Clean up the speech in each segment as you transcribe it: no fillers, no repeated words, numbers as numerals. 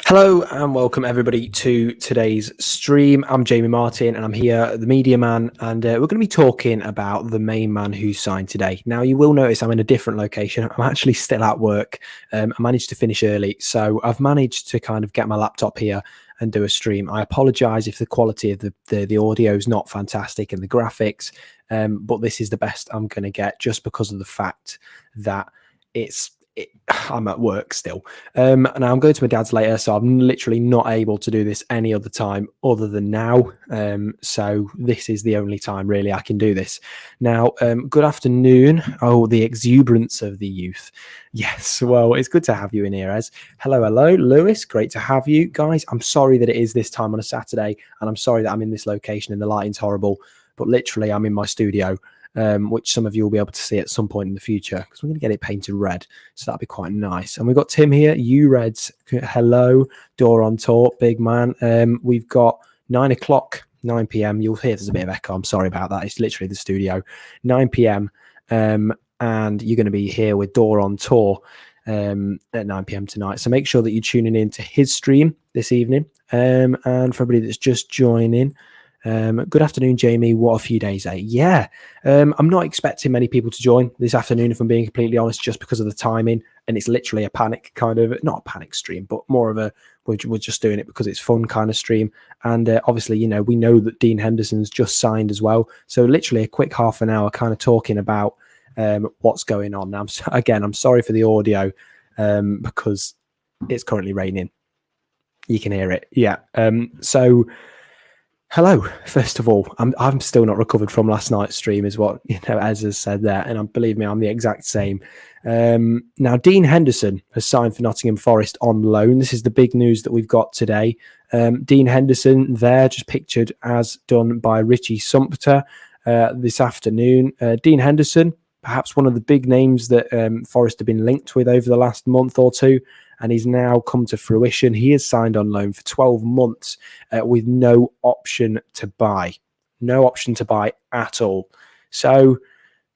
Hello and welcome everybody to today's stream. I'm Jamie Martin and I'm here, the media man, and we're going to be talking about the main man who signed today. Now, you will notice I'm in a different location. I'm actually still at work. I managed to finish early, so I've managed to kind of get my laptop here and do a stream. I apologize if the quality of the audio is not fantastic and the graphics, but this is the best I'm going to get just because of the fact that I'm at work still. And I'm going to my dad's later, so I'm literally not able to do this any other time other than now. So this is the only time really I can do this. Now, good afternoon. Oh, the exuberance of the youth. Yes, well, it's good to have you in here, Ez. Hello, Lewis. Great to have you guys. I'm sorry that it is this time on a Saturday, and I'm sorry that I'm in this location and the lighting's horrible, but literally I'm in my studio. Which some of you will be able to see at some point in the future because we're going to get it painted red. So that'll be quite nice. And we've got Tim here. You Reds. Hello. Door on tour. Big man. We've got 9 p.m. You'll hear there's a bit of echo. I'm sorry about that. It's literally the studio. 9 p.m. And you're going to be here with Door on tour at 9 p.m. tonight. So make sure that you're tuning in to his stream this evening. And for everybody that's just joining, good afternoon, Jamie. What a few days, eh? Yeah. I'm not expecting many people to join this afternoon, if I'm being completely honest, just because of the timing. And it's literally a panic kind of, not a panic stream, but more of a, we're just doing it because it's fun kind of stream. And obviously, you know, we know that Dean Henderson's just signed as well. So literally a quick half an hour kind of talking about what's going on. Now, I'm sorry for the audio because it's currently raining. You can hear it. Yeah. So hello, first of all. I'm still not recovered from last night's stream, is what Ez has said there, and believe me, I'm the exact same. Now, Dean Henderson has signed for Nottingham Forest on loan. This is the big news that we've got today. Dean Henderson there, just pictured as done by Richie Sumpter this afternoon. Dean Henderson, perhaps one of the big names that Forest have been linked with over the last month or two, and he's now come to fruition. He is signed on loan for 12 months with no option to buy. No option to buy at all. So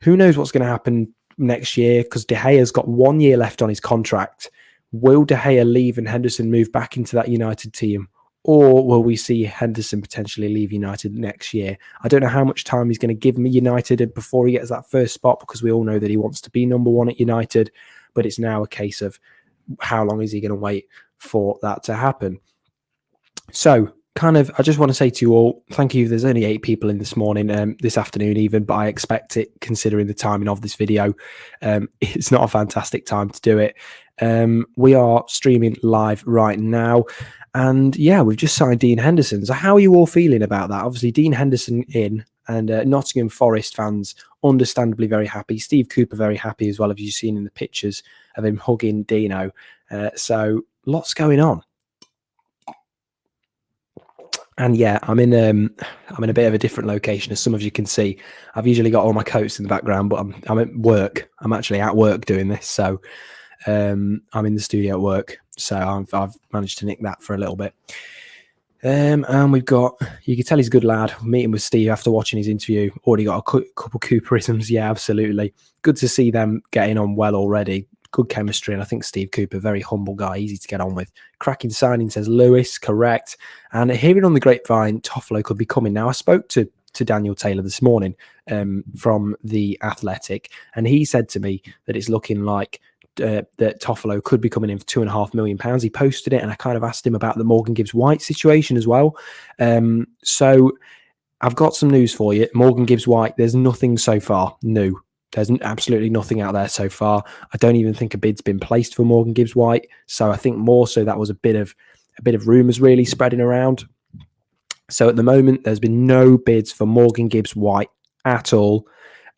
who knows what's going to happen next year, because De Gea's got 1 year left on his contract. Will De Gea leave and Henderson move back into that United team? Or will we see Henderson potentially leave United next year? I don't know how much time he's going to give me United before he gets that first spot, because we all know that he wants to be number one at United. But it's now a case of how long is he going to wait for that to happen? So I just want to say to you all, thank you. There's only 8 people in this morning, this afternoon even, but I expect it, considering the timing of this video. It's not a fantastic time to do it. We are streaming live right now. And yeah, we've just signed Dean Henderson. So how are you all feeling about that? Obviously, Dean Henderson in, and Nottingham Forest fans understandably very happy. Steve Cooper very happy as well, have you seen in the pictures of him hugging Dino? So lots going on. And yeah, I'm in a bit of a different location, as some of you can see. I've usually got all my coats in the background, but I'm at work. I'm actually at work doing this, so I'm in the studio at work. So I've managed to nick that for a little bit. And we've got, you can tell he's a good lad. Meeting with Steve after watching his interview. Already got a couple Cooperisms. Yeah, absolutely. Good to see them getting on well already. Good chemistry. And I think Steve Cooper, very humble guy, easy to get on with. Cracking signing, says Lewis, correct. And hearing on the grapevine, Toffolo could be coming. Now, I spoke to Daniel Taylor this morning from The Athletic, and he said to me that it's looking like that Toffolo could be coming in for £2.5 million. He posted it, and I kind of asked him about the Morgan Gibbs-White situation as well. So I've got some news for you. Morgan Gibbs-White, there's nothing so far new. There's absolutely nothing out there so far. I don't even think a bid's been placed for Morgan Gibbs-White. So I think more so that was a bit of rumours really spreading around. So at the moment, there's been no bids for Morgan Gibbs-White at all.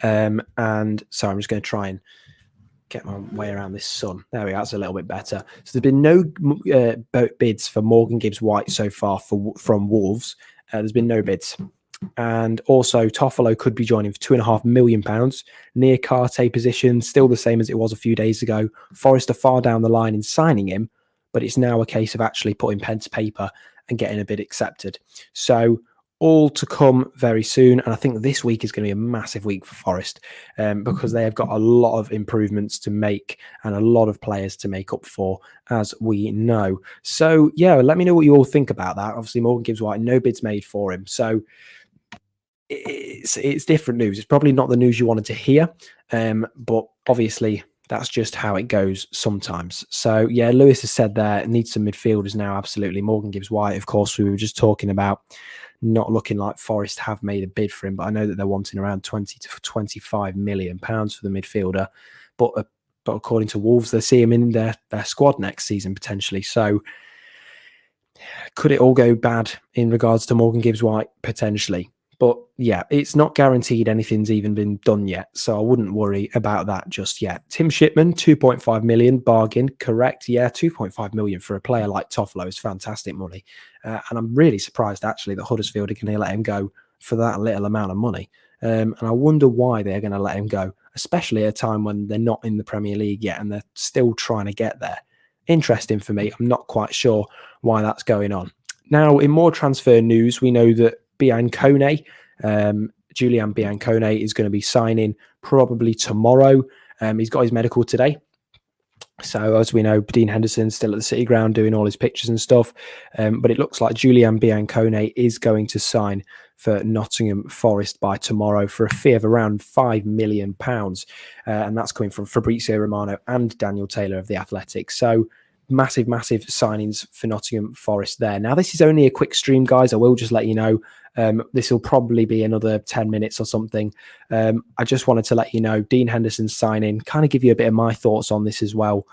And so I'm just going to try and get my way around this sun. There we go. That's a little bit better. So there's been no bids for Morgan Gibbs-White so far from Wolves. There's been no bids. And also Toffolo could be joining for £2.5 million. Niakhate position, still the same as it was a few days ago. Forest are far down the line in signing him, but it's now a case of actually putting pen to paper and getting a bid accepted. So all to come very soon. And I think this week is going to be a massive week for Forest because they have got a lot of improvements to make and a lot of players to make up for, as we know. So, yeah, let me know what you all think about that. Obviously, Morgan Gibbs-White, no bids made for him. So it's different news. It's probably not the news you wanted to hear, but obviously that's just how it goes sometimes. So, yeah, Lewis has said there, needs some midfielders now, absolutely. Morgan Gibbs-White, of course, we were just talking about not looking like Forest have made a bid for him, but I know that they're wanting around 20 to 25 million pounds for the midfielder. But according to Wolves, they see him in their squad next season potentially. So could it all go bad in regards to Morgan Gibbs-White? Potentially. But yeah, it's not guaranteed anything's even been done yet. So I wouldn't worry about that just yet. Tim Shipman, 2.5 million, bargain, correct. Yeah, 2.5 million for a player like Toffolo is fantastic money. And I'm really surprised actually that Huddersfield are going to let him go for that little amount of money. And I wonder why they're going to let him go, especially at a time when they're not in the Premier League yet and they're still trying to get there. Interesting for me. I'm not quite sure why that's going on. Now, in more transfer news, we know that Biancone, Julian Biancone is going to be signing probably tomorrow. He's got his medical today. So as we know, Dean Henderson's still at the City Ground doing all his pictures and stuff. But it looks like Julian Biancone is going to sign for Nottingham Forest by tomorrow for a fee of around £5 million. And that's coming from Fabrizio Romano and Daniel Taylor of The Athletic. So massive signings for Nottingham Forest there. Now, this is only a quick stream, guys. I will just let you know. This will probably be another 10 minutes or something. I just wanted to let you know Dean Henderson's signing, kind of give you a bit of my thoughts on this as well,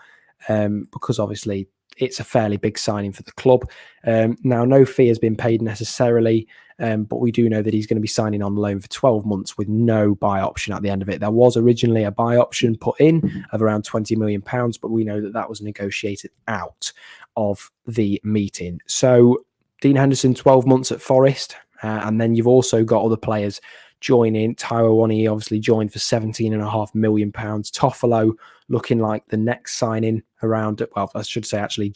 because obviously it's a fairly big signing for the club. Now, no fee has been paid necessarily, but we do know that he's going to be signing on loan for 12 months with no buy option at the end of it. There was originally a buy option put in of around £20 million, but we know that that was negotiated out of the meeting. So Dean Henderson, 12 months at Forest. And then you've also got other players joining. Taiwo Awoniyi obviously joined for £17.5 million. Toffolo looking like the next signing around, well, I should say actually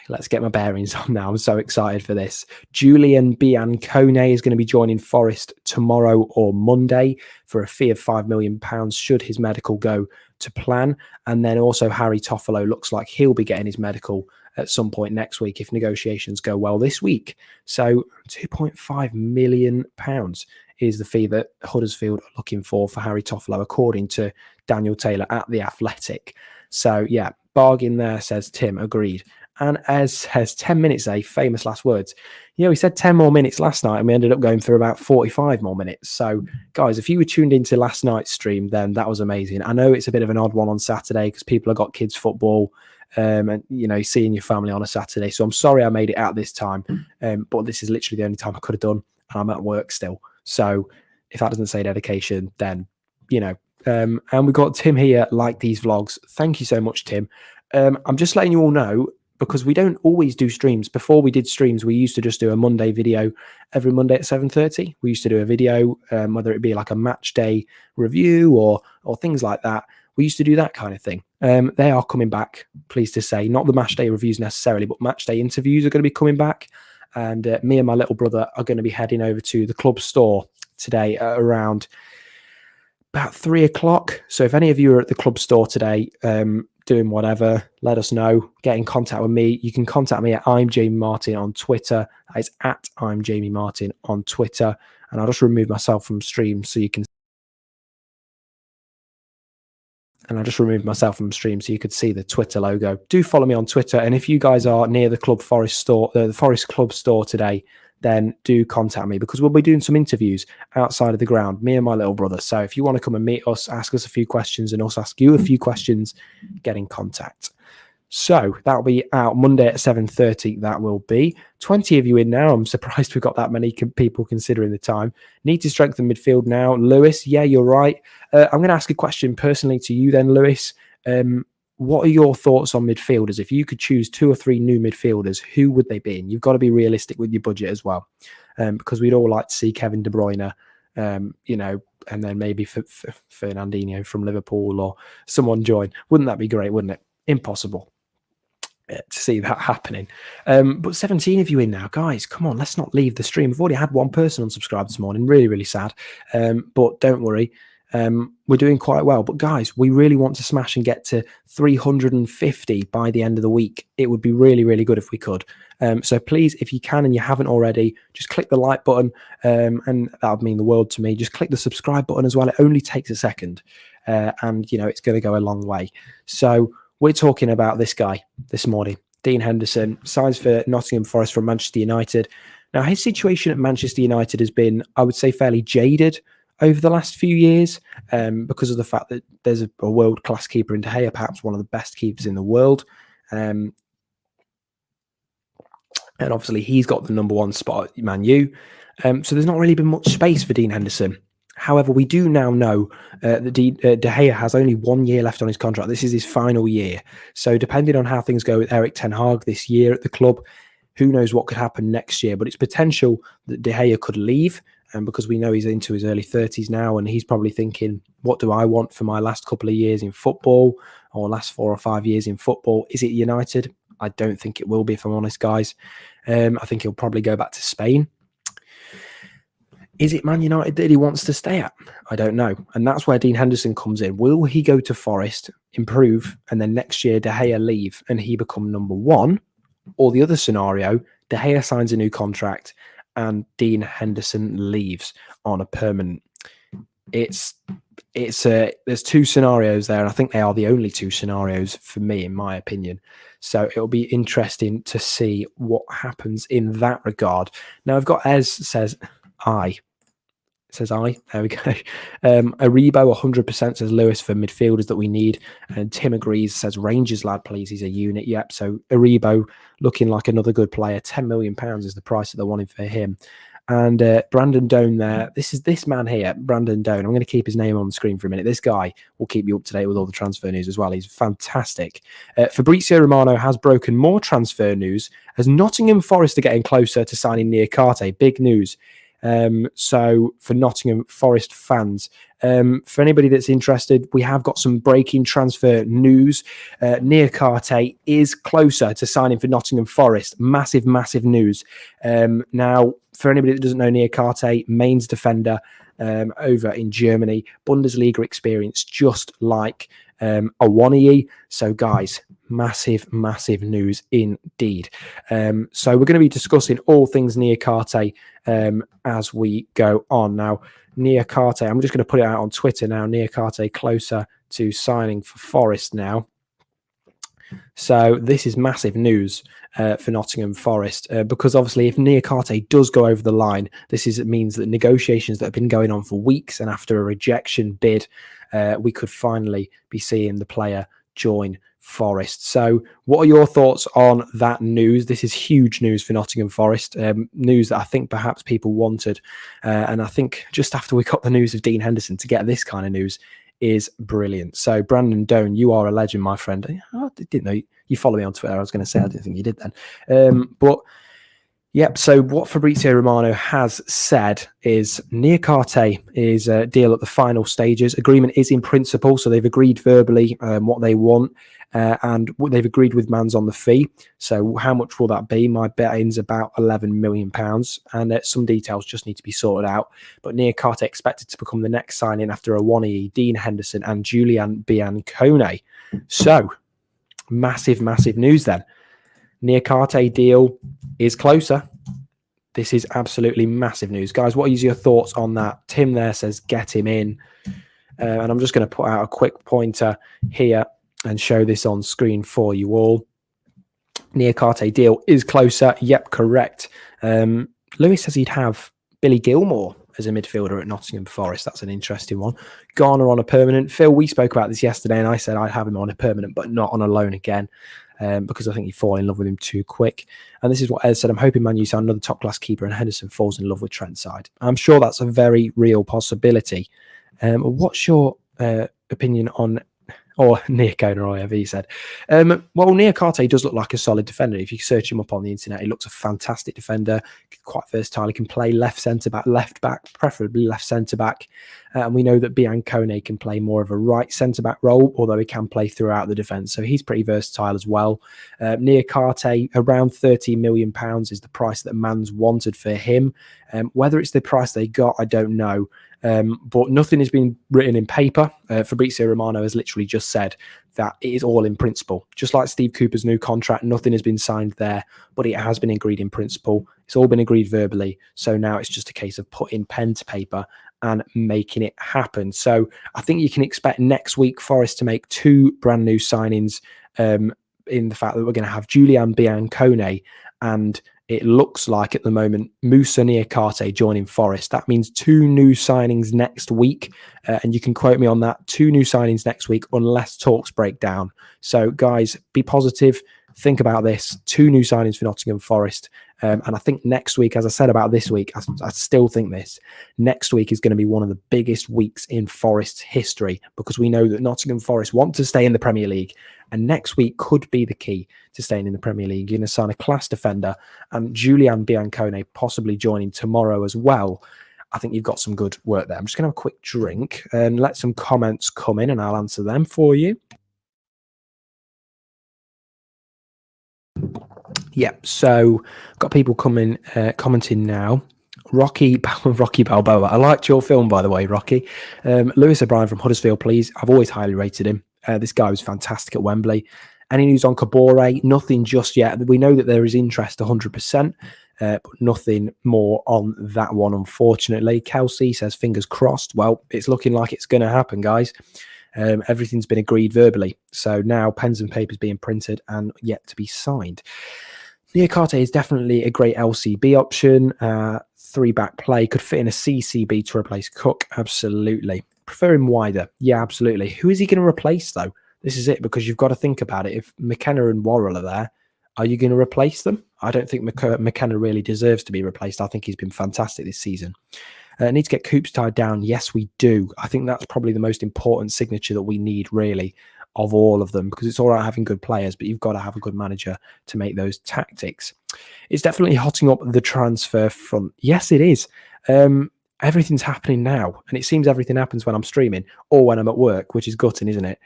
let's get my bearings on now. I'm so excited for this. Julian Biancone is going to be joining Forest tomorrow or Monday for a fee of £5 million should his medical go to plan. And then also Harry Toffolo looks like he'll be getting his medical at some point next week if negotiations go well this week. So £2.5 million is the fee that Huddersfield are looking for Harry Toffolo, according to Daniel Taylor at The Athletic. So yeah, bargain there, says Tim, agreed. And as says 10 minutes, famous last words. You know, he said 10 more minutes last night and we ended up going for about 45 more minutes. So guys, if you were tuned into last night's stream, then that was amazing. I know it's a bit of an odd one on Saturday because people have got kids football and, you know, seeing your family on a Saturday. So I'm sorry I made it out this time, but this is literally the only time I could have done. And I'm at work still. So if that doesn't say dedication, then, you know, and we've got Tim here, like these vlogs. Thank you so much, Tim. I'm just letting you all know, because we don't always do streams. Before we did streams, we used to just do a Monday video every Monday at 7:30. We used to do a video, whether it be like a match day review or things like that. We used to do that kind of thing. They are coming back, pleased to say. Not the match day reviews necessarily, but match day interviews are going to be coming back. And me and my little brother are going to be heading over to the club store today at around about 3 o'clock. So if any of you are at the club store today, doing whatever, let us know. Get in contact with me. You can contact me at I'm Jamie Martin on Twitter. That is at I'm Jamie Martin on Twitter. And I'll just remove myself from stream so you can. And I just removed myself from stream so you could see the Twitter logo. Do follow me on Twitter. And if you guys are near the Club Forest store, the Forest Club store today, then do contact me because we'll be doing some interviews outside of the ground, me and my little brother. So if you want to come and meet us, ask us a few questions and us ask you a few questions, get in contact. So that'll be out Monday at 7:30. That will be 20 of you in now. I'm surprised we've got that many people considering the time. Need to strengthen midfield now. Lewis, yeah, you're right. I'm going to ask a question personally to you then, Lewis. What are your thoughts on midfielders? If you could choose 2 or 3 new midfielders, who would they be? And you've got to be realistic with your budget as well, because we'd all like to see Kevin De Bruyne, you know, and then maybe Fernandinho from Liverpool or someone join. Wouldn't that be great, wouldn't it? Impossible. to see that happening. But 17 of you in now, guys. Come on, let's not leave the stream. We've already had one person unsubscribe this morning. Really, really sad. But don't worry. We're doing quite well. But guys, we really want to smash and get to 350 by the end of the week. It would be really, really good if we could. So please, if you can and you haven't already, just click the like button, and that would mean the world to me. Just click the subscribe button as well. It only takes a second, and it's going to go a long way. So we're talking about this guy this morning, Dean Henderson, signs for Nottingham Forest from Manchester United. Now, his situation at Manchester United has been, I would say, fairly jaded over the last few years, because of the fact that there's a world-class keeper in De Gea, perhaps one of the best keepers in the world. And obviously, he's got the number one spot at Man U. So there's not really been much space for Dean Henderson. However, we do now know that De Gea has only 1 year left on his contract. This is his final year. So depending on how things go with Erik ten Hag this year at the club, who knows what could happen next year. But it's potential that De Gea could leave, because we know he's into his early 30s now, and he's probably thinking, what do I want for my last couple of years in football, or last 4 or 5 years in football? Is it United? I don't think it will be, if I'm honest, guys. I think he'll probably go back to Spain. Is it Man United that he wants to stay at? I don't know. And that's where Dean Henderson comes in. Will he go to Forest, improve, and then next year De Gea leave and he become number one? Or the other scenario, De Gea signs a new contract and Dean Henderson leaves on a permanent. There's two scenarios there, and I think they are the only two scenarios for me, in my opinion. So it'll be interesting to see what happens in that regard. Now, I've got Ez says I. It says I. There we go. Aribo 100% says Lewis for midfielders that we need. And Tim agrees, says Rangers lad, please. He's a unit. Yep. So Aribo looking like another good player. £10 million is the price that they're wanting for him. And Brandon Doan there. This man here, Brandon Doan. I'm going to keep his name on the screen for a minute. This guy will keep you up to date with all the transfer news as well. He's fantastic. Fabrizio Romano has broken more transfer news as Nottingham Forest are getting closer to signing Niakhate. Big news. So for Nottingham Forest fans, for anybody that's interested, we have got some breaking transfer news. Niakhate is closer to signing for Nottingham Forest. Massive, massive news. Now, for anybody that doesn't know Niakhate, Mainz defender over in Germany, Bundesliga experience, just like Awoniyi. So, guys, massive, massive news indeed. So we're going to be discussing all things Niakhate as we go on. Now, Niakhate, I'm just going to put it out on Twitter now. Niakhate closer to signing for Forest now. So this is massive news for Nottingham Forest, because obviously if Niakhate does go over the line, it means that negotiations that have been going on for weeks, and after a rejection bid, we could finally be seeing the player join Forest. So what are your thoughts on that news? This is huge news for Nottingham Forest, news that I think perhaps people wanted, and I think just after we got the news of Dean Henderson, to get this kind of news is brilliant. So Brandon Doan, you are a legend, my friend. I didn't know you follow me on Twitter. I was going to say I didn't think you did then, but yep. So what Fabrizio Romano has said is Niakhate is a deal at the final stages. Agreement is in principle, so they've agreed verbally what they want, and what they've agreed with Mans on the fee. So how much will that be? My betting's about £11 million, and some details just need to be sorted out. But Niakhate expected to become the next signing after Awoniyi, Dean Henderson, and Julian Biancone. So massive, massive news then. Niakhate deal is closer. This is absolutely massive news. Guys, what is your thoughts on that? Tim there says, get him in. And I'm just going to put out a quick pointer here and show this on screen for you all. Niakhate deal is closer. Yep, correct. Lewis says he'd have Billy Gilmore as a midfielder at Nottingham Forest. That's an interesting one. Garner on a permanent. Phil, we spoke about this yesterday, and I said I'd have him on a permanent, but not on a loan again. Because I think you fall in love with him too quick. And this is what Ed said. I'm hoping Man U sign another top-class keeper and Henderson falls in love with Trent's side. I'm sure that's a very real possibility. What's your opinion on or Niakhate, or whatever he said. Well, Niakhate does look like a solid defender. If you search him up on the internet, he looks a fantastic defender, quite versatile. He can play left centre back, left back, preferably left centre back. And we know that Biancone can play more of a right centre back role, although he can play throughout the defence. So he's pretty versatile as well. Niakhate, around £30 million is the price that Man's wanted for him. Whether it's the price they got, I don't know. But nothing has been written in paper. Fabrizio Romano has literally just said that it is all in principle. Just like Steve Cooper's new contract, nothing has been signed there, but it has been agreed in principle. It's all been agreed verbally. So now it's just a case of putting pen to paper and making it happen. So I think you can expect next week Forest to make 2 brand new signings, in the fact that we're going to have Julian Biancone, and it looks like at the moment Moussa Niakhate joining Forest. That means 2 new signings next week. And you can quote me on that. 2 new signings next week unless talks break down. So guys, be positive. Think about this. 2 new signings for Nottingham Forest. And I think next week, as I said about this week, I still think this. Next week is going to be one of the biggest weeks in Forest's history, because we know that Nottingham Forest want to stay in the Premier League. And next week could be the key to staying in the Premier League. You're going to sign a class defender, and Julian Biancone possibly joining tomorrow as well. I think you've got some good work there. I'm just going to have a quick drink and let some comments come in, and I'll answer them for you. Yeah, so got people coming, commenting now. Rocky Balboa. I liked your film, by the way, Rocky. Lewis O'Brien from Huddersfield, please. I've always highly rated him. This guy was fantastic at Wembley. Any news on Kabore? Nothing just yet. We know that there is interest 100%, but nothing more on that one, unfortunately. Kelsey says, fingers crossed. Well, it's looking like it's going to happen, guys. Everything's been agreed verbally. So now pens and papers being printed and yet to be signed. Niakhate is definitely a great LCB option. 3-back play, could fit in a CCB to replace Cook. Absolutely. Prefer him wider. Yeah, absolutely. Who is he going to replace, though? This is it, because you've got to think about it. If McKenna and Worrell are there, are you going to replace them? I don't think McKenna really deserves to be replaced. I think he's been fantastic this season. Need to get Coops tied down. Yes, we do. I think that's probably the most important signature that we need, really, of all of them, because it's all right having good players, but you've got to have a good manager to make those tactics. It's definitely hotting up the transfer front. Yes, it is. Everything's happening now, and it seems everything happens when I'm streaming or when I'm at work, which is gutting, isn't it?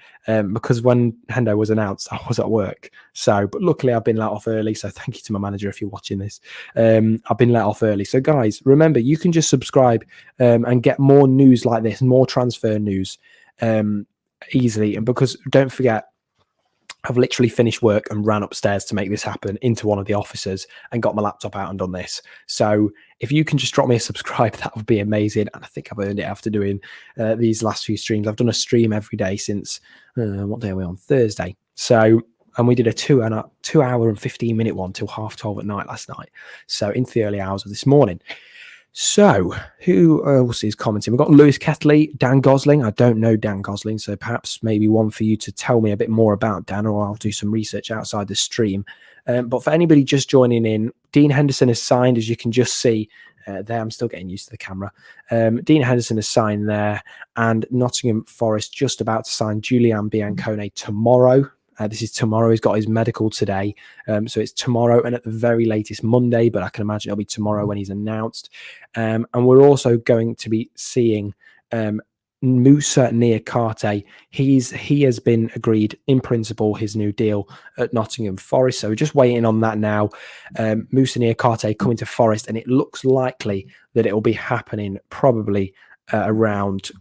Because when Hendo was announced, I was at work. So, but luckily I've been let off early. So thank you to my manager if you're watching this. I've been let off early. So guys, remember, you can just subscribe and get more news like this, more transfer news easily. And because don't forget, I've literally finished work and ran upstairs to make this happen into one of the offices and got my laptop out and done this. So if you can just drop me a subscribe, that would be amazing. And I think I've earned it after doing these last few streams. I've done a stream every day since, what day are we on? Thursday. So, and we did a 2 hour and 15-minute one till 12:30 at night last night. So into the early hours of this morning. So, who else is commenting? We've got Lewis Ketley, Dan Gosling. I don't know Dan Gosling, so perhaps maybe one for you to tell me a bit more about Dan, or I'll do some research outside the stream. But for anybody just joining in, Dean Henderson has signed, as you can just see there. I'm still getting used to the camera. Dean Henderson has signed there, and Nottingham Forest just about to sign Julian Biancone tomorrow. This is tomorrow. He's got his medical today. So it's tomorrow and at the very latest Monday, but I can imagine it'll be tomorrow when he's announced. And we're also going to be seeing Moussa Niakhate. He has been agreed in principle, his new deal at Nottingham Forest. So we're just waiting on that now. Moussa Niakhate coming to Forest, and it looks likely that it will be happening probably around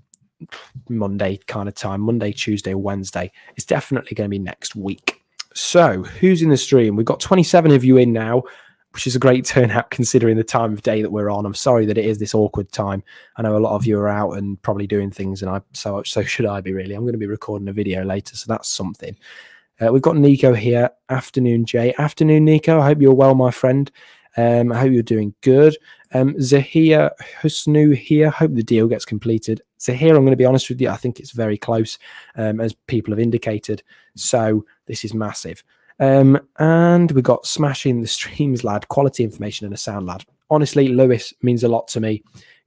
Monday kind of time, Monday, Tuesday, Wednesday. It's definitely going to be next week. So who's in the stream? We've got 27 of you in now, which is a great turnout considering the time of day that we're on. I'm sorry that it is this awkward time. I know a lot of you are out and probably doing things, and so should I be, really. I'm going to be recording a video later, so that's something. We've got Nico here. Afternoon, Jay. Afternoon, Nico. I hope you're well, my friend. I hope you're doing good. Zahir Husnu here. Hope the deal gets completed. Zahir, I'm going to be honest with you, I think it's very close, as people have indicated. So this is massive. And we got smashing the streams, lad. Quality information and a sound, lad. Honestly, Lewis means a lot to me.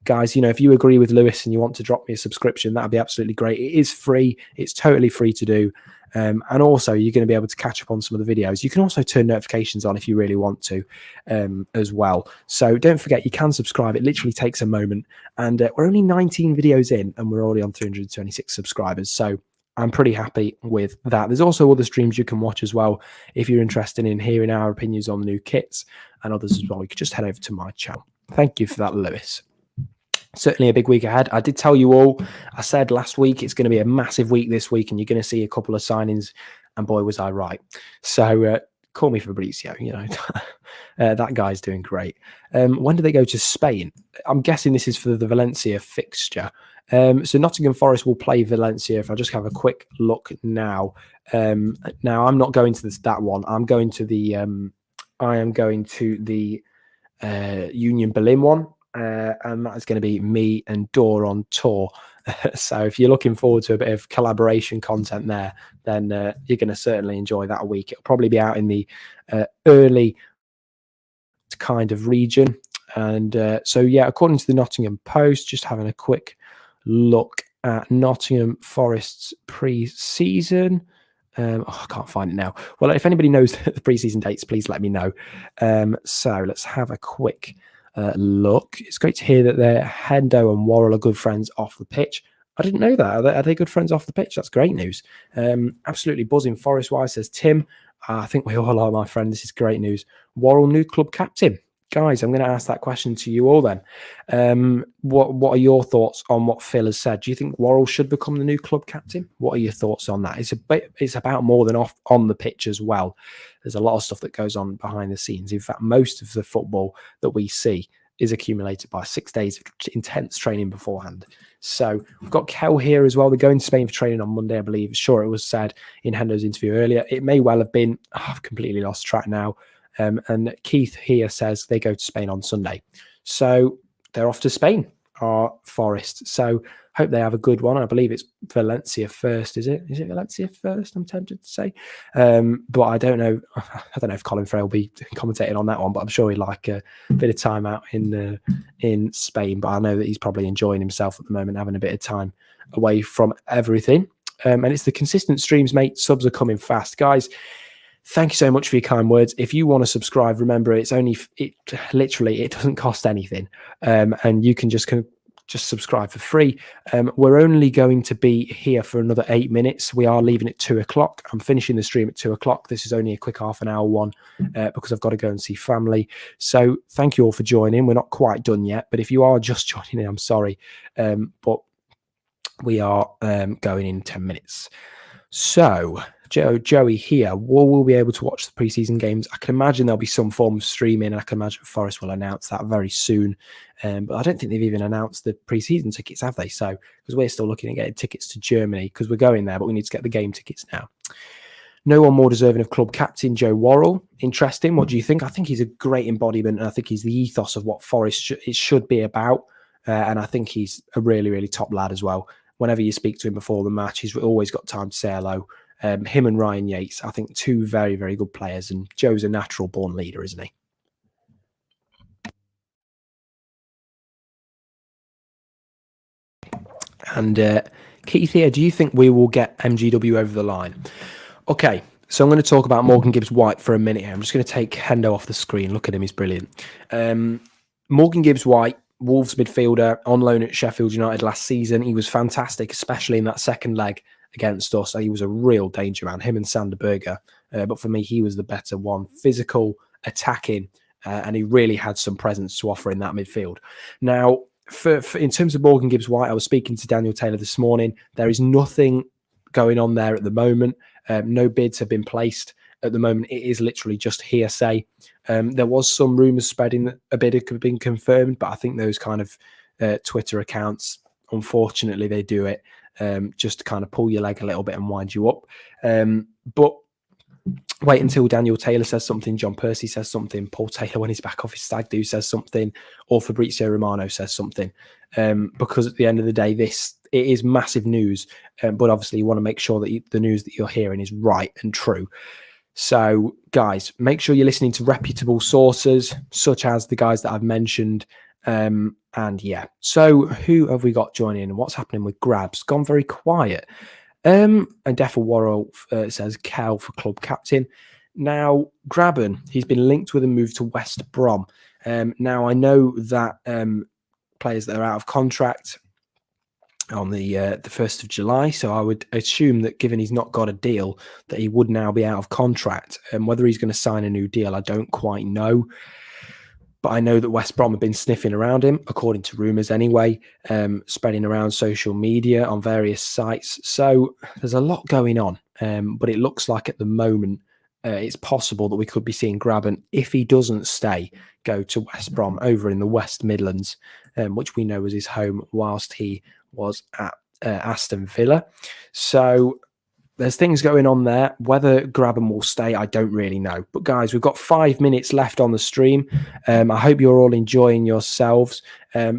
guys, if you agree with Lewis and you want to drop me a subscription, that'd be absolutely great. It is free. It's totally free to do. And also, you're going to be able to catch up on some of the videos. You can also turn notifications on if you really want to as well. So don't forget, you can subscribe. It literally takes a moment. And we're only 19 videos in, and we're already on 326 subscribers. So I'm pretty happy with that. There's also other streams you can watch as well if you're interested in hearing our opinions on new kits and others as well. You can just head over to my channel. Thank you for that, Lewis. Certainly a big week ahead. I did tell you all, I said last week it's going to be a massive week this week, and you're going to see a couple of signings, and boy, was I right. So call me Fabrizio, that guy's doing great. When do they go to Spain? I'm guessing this is for the Valencia fixture. So Nottingham Forest will play Valencia. If I just have a quick look now. Now I'm not going to that one. I am going to the Union Berlin one. And that is going to be me and Dor on tour. So if you're looking forward to a bit of collaboration content there, then you're going to certainly enjoy that week. It'll probably be out in the early kind of region. And so, yeah, according to the Nottingham Post, just having a quick look at Nottingham Forest's pre-season. I can't find it now. Well, if anybody knows the pre-season dates, please let me know. So let's have a quick look. It's great to hear that Hendo and Worrell are good friends off the pitch. I didn't know that. Are they good friends off the pitch? That's great news. Absolutely buzzing Forest-wise, says Tim. I think we all are, my friend. This is great news. Worrell, new club captain. Guys, I'm going to ask that question to you all then. What are your thoughts on what Phil has said? Do you think Worrell should become the new club captain? What are your thoughts on that? It's about more than on the pitch as well. There's a lot of stuff that goes on behind the scenes. In fact, most of the football that we see is accumulated by 6 days of intense training beforehand. So we've got Kel here as well. They're going to Spain for training on Monday, I believe. Sure, it was said in Hendo's interview earlier. It may well have been. I've completely lost track now. And Keith here says they go to Spain on Sunday. So they're off to Spain, our Forest. So hope they have a good one. I believe it's Valencia first, is it? Is it Valencia first? I'm tempted to say. But I don't know. I don't know if Colin Frey will be commentating on that one, but I'm sure he'd like a bit of time out in Spain. But I know that he's probably enjoying himself at the moment, having a bit of time away from everything. And it's the consistent streams, mate. Subs are coming fast. Guys, thank you so much for your kind words. If you want to subscribe, remember it doesn't cost anything, and you can just subscribe for free. We're only going to be here for another 8 minutes. We are leaving at 2:00. I'm finishing the stream at 2:00. This is only a quick half an hour one because I've got to go and see family. So thank you all for joining. We're not quite done yet, but if you are just joining in, I'm sorry, but we are going in 10 minutes. So Joey here, will we be able to watch the preseason games? I can imagine there'll be some form of streaming, and I can imagine Forest will announce that very soon. But I don't think they've even announced the preseason tickets, have they? So, because we're still looking at getting tickets to Germany, because we're going there, but we need to get the game tickets now. No one more deserving of club captain, Joe Worrell. Interesting. What do you think? I think he's a great embodiment, and I think he's the ethos of what Forest it should be about. And I think he's a really, really top lad as well. Whenever you speak to him before the match, he's always got time to say hello. Him and Ryan Yates, I think, two very, very good players. And Joe's a natural born leader, isn't he? And Keith here, do you think we will get MGW over the line? Okay, so I'm going to talk about Morgan Gibbs-White for a minute here. I'm just going to take Hendo off the screen. Look at him, he's brilliant. Morgan Gibbs-White, Wolves midfielder, on loan at Sheffield United last season. He was fantastic, especially in that second leg against us. He was a real danger man, him and Sander Berger. But for me, he was the better one. Physical, attacking, and he really had some presence to offer in that midfield. Now, for in terms of Morgan Gibbs-White, I was speaking to Daniel Taylor this morning. There is nothing going on there at the moment. No bids have been placed at the moment. It is literally just hearsay. There was some rumours spreading that a bid had been confirmed, but I think those kind of Twitter accounts, unfortunately, they do it just to kind of pull your leg a little bit and wind you up. But wait until Daniel Taylor says something, John Percy says something, Paul Taylor, when he's back off his stag do, says something, or Fabrizio Romano says something. Because at the end of the day, it is massive news, but obviously you want to make sure that the news that you're hearing is right and true. So, guys, make sure you're listening to reputable sources, such as the guys that I've mentioned, and And yeah, so who have we got joining and what's happening with Grabs? Gone very quiet. And Deffa Worrell says Cal for club captain. Now, Grabban, he's been linked with a move to West Brom. Now, I know that players that are out of contract on the 1st of July, so I would assume that given he's not got a deal, that he would now be out of contract. And whether he's going to sign a new deal, I don't quite know. But I know that West Brom have been sniffing around him, according to rumours anyway, spreading around social media on various sites. So there's a lot going on. But it looks like at the moment, it's possible that we could be seeing Grabban, if he doesn't stay, go to West Brom over in the West Midlands, which we know was his home whilst he was at Aston Villa. So there's things going on there. Whether Grabban will stay, I don't really know. But guys, we've got 5 minutes left on the stream. I hope you're all enjoying yourselves.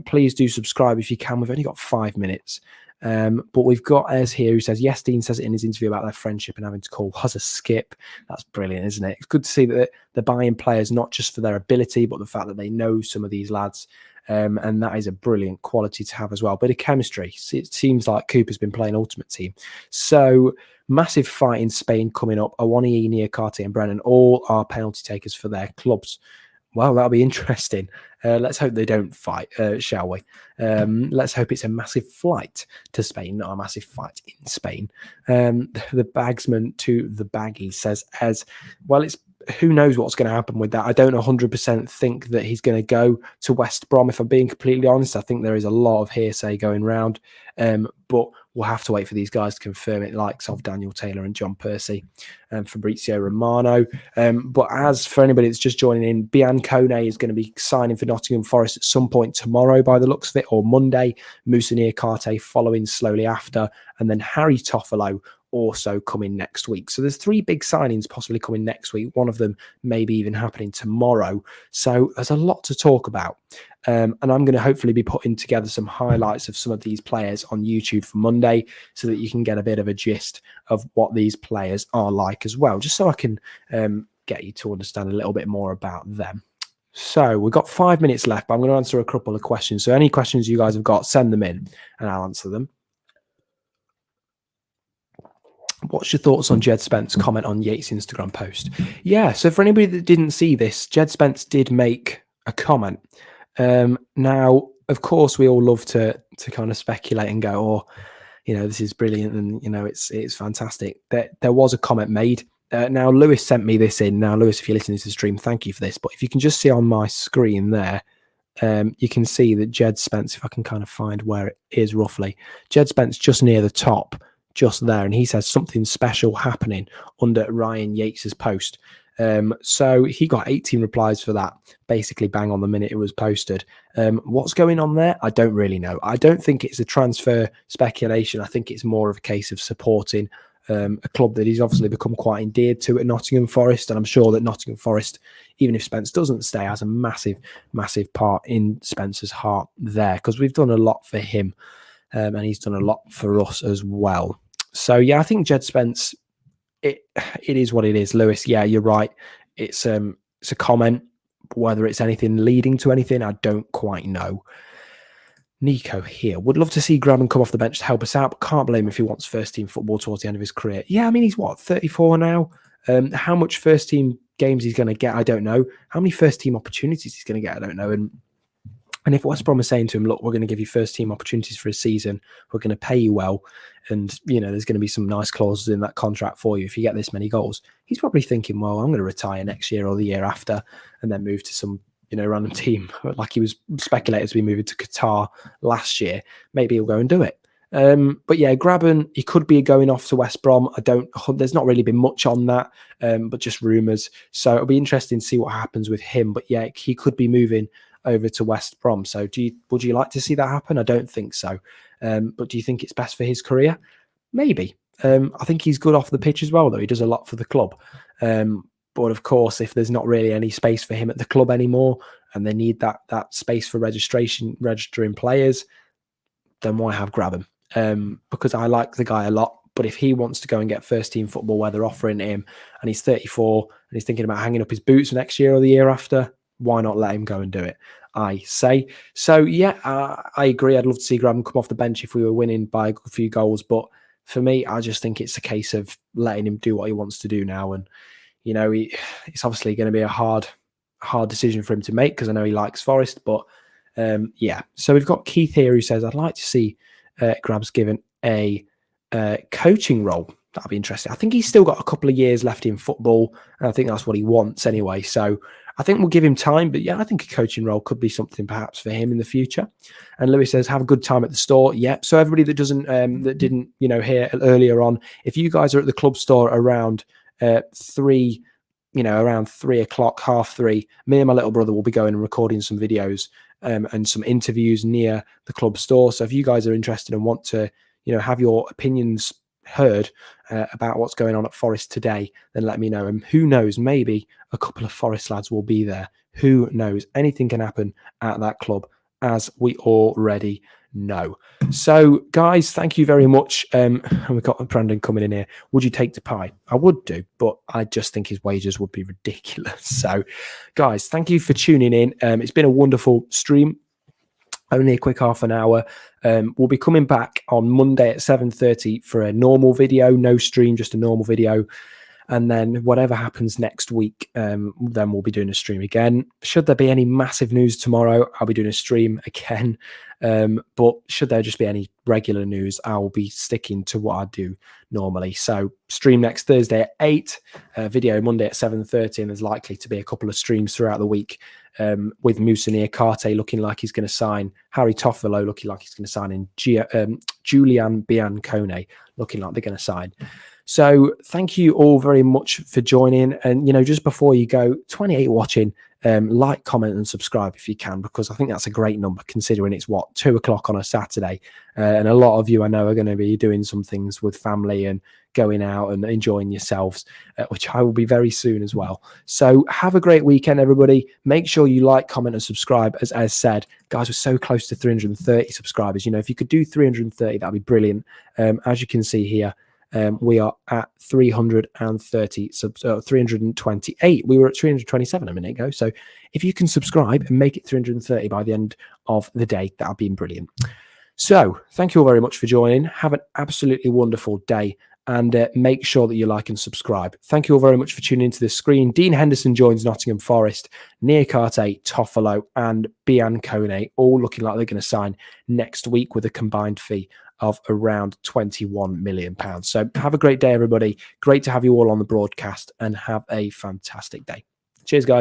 Please do subscribe if you can. We've only got 5 minutes. But we've got Ez here who says, yes, Dean says it in his interview about their friendship and having to call Huzz a skip. That's brilliant, isn't it? It's good to see that they're buying players not just for their ability, but the fact that they know some of these lads. And that is a brilliant quality to have as well. Bit of chemistry. It seems like Cooper's been playing Ultimate Team. So massive fight in Spain coming up. Awani, Niakhate and Brennan all are penalty takers for their clubs. Well, that'll be interesting. Let's hope they don't fight, shall we? Let's hope it's a massive flight to Spain, not a massive fight in Spain. The bagsman to the baggy says, as well, it's who knows what's going to happen with that. I don't 100% think that he's going to go to West Brom, if I'm being completely honest. I think there is a lot of hearsay going round, but we'll have to wait for these guys to confirm it, likes of Daniel Taylor and John Percy and Fabrizio Romano. But as for anybody that's just joining in, Biancone is going to be signing for Nottingham Forest at some point tomorrow by the looks of it, or Monday. Moussa Niakhate following slowly after, and then Harry Toffolo also coming next week. So there's 3 big signings possibly coming next week. One of them maybe even happening tomorrow. So there's a lot to talk about. And I'm going to hopefully be putting together some highlights of some of these players on YouTube for Monday so that you can get a bit of a gist of what these players are like as well, just so I can get you to understand a little bit more about them. So we've got 5 minutes left, but I'm going to answer a couple of questions. So any questions you guys have got, send them in and I'll answer them. What's your thoughts on Jed Spence's comment on Yates' Instagram post? Yeah, so for anybody that didn't see this, Jed Spence did make a comment. Now, of course, we all love to kind of speculate and go, oh, this is brilliant and, it's fantastic. There was a comment made. Now, Lewis sent me this in. Now, Lewis, if you're listening to the stream, thank you for this. But if you can just see on my screen there, you can see that Jed Spence, if I can kind of find where it is roughly, Jed Spence just near the top, just there, and he says something special happening under Ryan Yates's post. So he got 18 replies for that, basically bang on the minute it was posted. What's going on there? I don't really know. I don't think it's a transfer speculation. I think it's more of a case of supporting a club that he's obviously become quite endeared to at Nottingham Forest. And I'm sure that Nottingham Forest, even if Spence doesn't stay, has a massive, massive part in Spence's heart there, because we've done a lot for him and he's done a lot for us as well. So, yeah, I think Jed Spence, it is what it is. Lewis, yeah, you're right. It's a comment. Whether it's anything leading to anything, I don't quite know. Nico here. Would love to see Grabban come off the bench to help us out, but can't blame him if he wants first-team football towards the end of his career. Yeah, I mean, he's, 34 now? How much first-team games he's going to get, I don't know. How many first-team opportunities he's going to get, I don't know. And if West Brom are saying to him, look, we're going to give you first-team opportunities for a season, we're going to pay you well, and, there's going to be some nice clauses in that contract for you if you get this many goals, he's probably thinking, well, I'm going to retire next year or the year after and then move to some, random team, like he was speculated to be moving to Qatar last year. Maybe he'll go and do it. But yeah, Grabban, he could be going off to West Brom. There's not really been much on that, but just rumours. So it'll be interesting to see what happens with him. But yeah, he could be moving over to West Brom. So would you like to see that happen? I don't think so. But do you think it's best for his career? Maybe. I think he's good off the pitch as well, though. He does a lot for the club. But of course, if there's not really any space for him at the club anymore, and they need that space for registering players, then why have Grabban? Because I like the guy a lot. But if he wants to go and get first-team football where they're offering him, and he's 34, and he's thinking about hanging up his boots next year or the year after, why not let him go and do it, I say. So, yeah, I agree. I'd love to see Grabban come off the bench if we were winning by a few goals. But for me, I just think it's a case of letting him do what he wants to do now. And, you know, it's obviously going to be a hard decision for him to make because I know he likes Forest. But, yeah. So we've got Keith here who says, I'd like to see Grabs given a coaching role. That'd be interesting. I think he's still got a couple of years left in football, and I think that's what he wants anyway. So I think we'll give him time. But yeah, I think a coaching role could be something perhaps for him in the future. And Lewis says, have a good time at the store. Yep. So everybody that didn't hear earlier on, if you guys are at the club store around 3, around 3 o'clock, 2:30, me and my little brother will be going and recording some videos and some interviews near the club store. So if you guys are interested and want to, have your opinions heard about what's going on at Forest today, then let me know. And who knows, maybe a couple of Forest lads will be there. Who knows? Anything can happen at that club, as we already know. So, guys, thank you very much. And we've got Brandon coming in here. Would you take Depay? I would do, but I just think his wages would be ridiculous. So, guys, thank you for tuning in. It's been a wonderful stream. Only a quick half an hour. We'll be coming back on Monday at 7:30 for a normal video, no stream, just a normal video. And then whatever happens next week, then we'll be doing a stream again. Should there be any massive news tomorrow, I'll be doing a stream again. But should there just be any regular news, I'll be sticking to what I do normally. So stream next Thursday at 8, video Monday at 7:30, and there's likely to be a couple of streams throughout the week with Moussa Niakhate looking like he's going to sign, Harry Toffolo looking like he's going to sign, and Julian Biancone looking like they're going to sign. So thank you all very much for joining. And, just before you go, 28 watching, like, comment and subscribe if you can, because I think that's a great number considering it's 2 o'clock on a Saturday. And a lot of you I know are going to be doing some things with family and going out and enjoying yourselves, which I will be very soon as well. So have a great weekend, everybody. Make sure you like, comment and subscribe. As said, guys, we're so close to 330 subscribers. If you could do 330, that'd be brilliant. As you can see here, we are at 328. We were at 327 a minute ago. So if you can subscribe and make it 330 by the end of the day, that would be brilliant. So thank you all very much for joining. Have an absolutely wonderful day, and make sure that you like and subscribe. Thank you all very much for tuning into this screen. Dean Henderson joins Nottingham Forest. Niakhate, Toffolo and Biancone all looking like they're going to sign next week with a combined fee of around £21 million. So have a great day, everybody. Great to have you all on the broadcast, and have a fantastic day. Cheers, guys.